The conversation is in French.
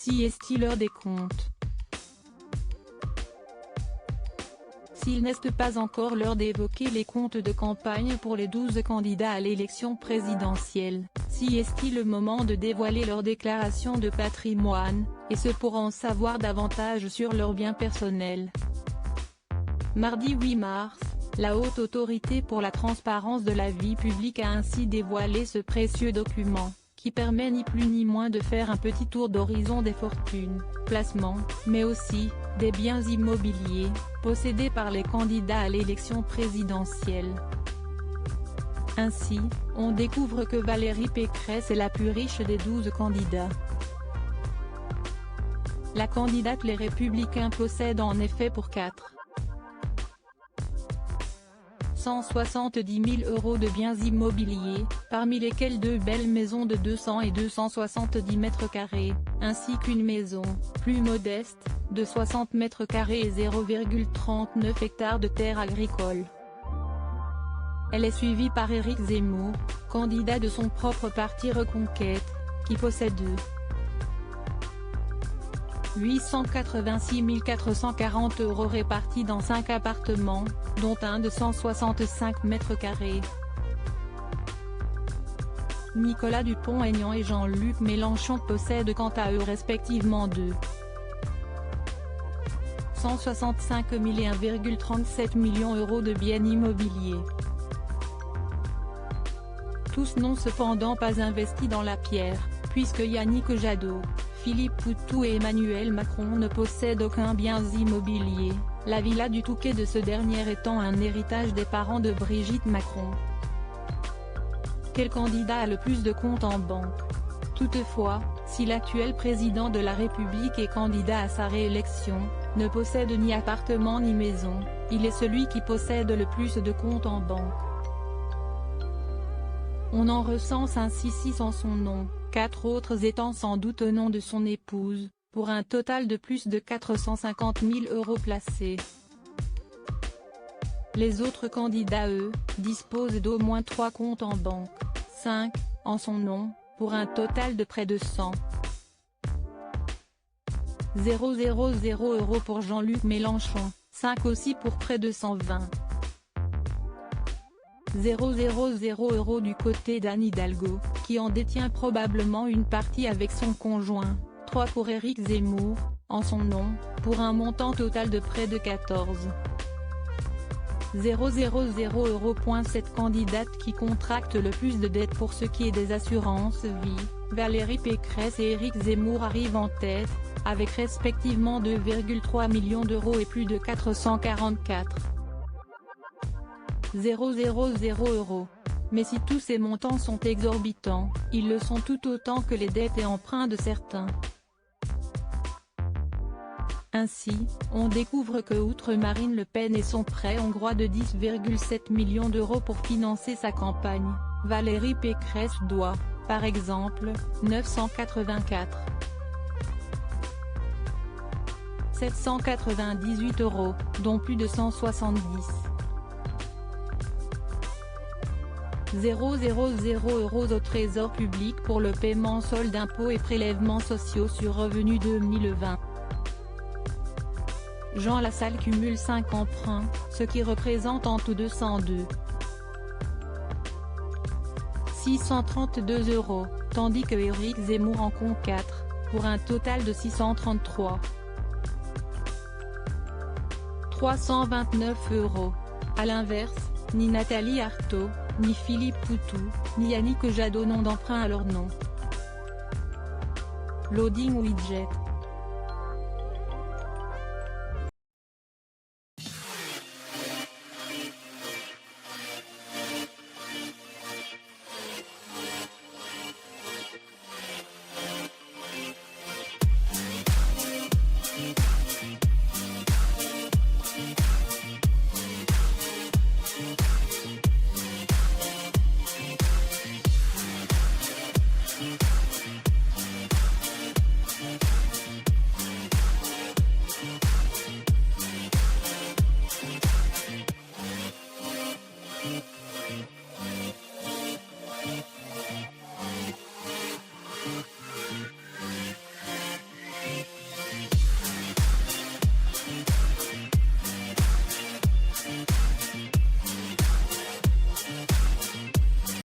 Si est-il l'heure des comptes? S'il n'est pas encore l'heure d'évoquer les comptes de campagne pour les 12 candidats à l'élection présidentielle, si est-il le moment de dévoiler leurs déclarations de patrimoine, et ce pour en savoir davantage sur leurs biens personnels. Mardi 8 mars, la Haute Autorité pour la transparence de la vie publique a ainsi dévoilé ce précieux document, qui permet ni plus ni moins de faire un petit tour d'horizon des fortunes, placements, mais aussi, des biens immobiliers, possédés par les candidats à l'élection présidentielle. Ainsi, on découvre que Valérie Pécresse est la plus riche des 12 candidats. La candidate Les Républicains possède en effet pour 470 000 € de biens immobiliers, parmi lesquels 2 belles maisons de 200 et 270 mètres carrés, ainsi qu'une maison, plus modeste, de 60 mètres carrés et 0,39 hectares de terres agricoles. Elle est suivie par Éric Zemmour, candidat de son propre parti Reconquête, qui possède 886 440 € répartis dans 5 appartements, dont un de 165 mètres carrés. Nicolas Dupont-Aignan et Jean-Luc Mélenchon possèdent quant à eux respectivement 165 000 et 1,37 million € de biens immobiliers. Tous n'ont cependant pas investi dans la pierre, puisque Yannick Jadot, Philippe Poutou et Emmanuel Macron ne possèdent aucun bien immobilier, la villa du Touquet de ce dernier étant un héritage des parents de Brigitte Macron. Quel candidat a le plus de comptes en banque? Toutefois, si l'actuel président de la République et candidat à sa réélection, ne possède ni appartement ni maison, il est celui qui possède le plus de comptes en banque. On en recense ainsi 6 en son nom, 4 autres étant sans doute au nom de son épouse, pour un total de plus de 450 000 € placés. Les autres candidats eux, disposent d'au moins 3 comptes en banque, 5, en son nom, pour un total de près de 100 000 € pour Jean-Luc Mélenchon, 5 aussi pour près de 120 000 € du côté d'Anne Hidalgo, qui en détient probablement une partie avec son conjoint, 3 pour Éric Zemmour, en son nom, pour un montant total de près de 14 000 €. Cette candidate qui contracte le plus de dettes pour ce qui est des assurances vie, Valérie Pécresse et Éric Zemmour arrivent en tête, avec respectivement 2,3 millions € et plus de 444 000 €. Mais si tous ces montants sont exorbitants, ils le sont tout autant que les dettes et emprunts de certains. Ainsi, on découvre que outre Marine Le Pen et son prêt hongrois de 10,7 millions € pour financer sa campagne, Valérie Pécresse doit, par exemple, 984 798 €, dont plus de 170 000 € au trésor public pour le paiement solde d'impôts et prélèvements sociaux sur revenus 2020. Jean Lassalle cumule 5 emprunts, ce qui représente en tout 202 632 €, tandis que Éric Zemmour en compte 4, pour un total de 633 329 €. À l'inverse, ni Nathalie Arthaud, ni Philippe Poutou, ni Yannick Jadot n'ont d'emprunt à leur nom. Loading widget. Mm-hmm.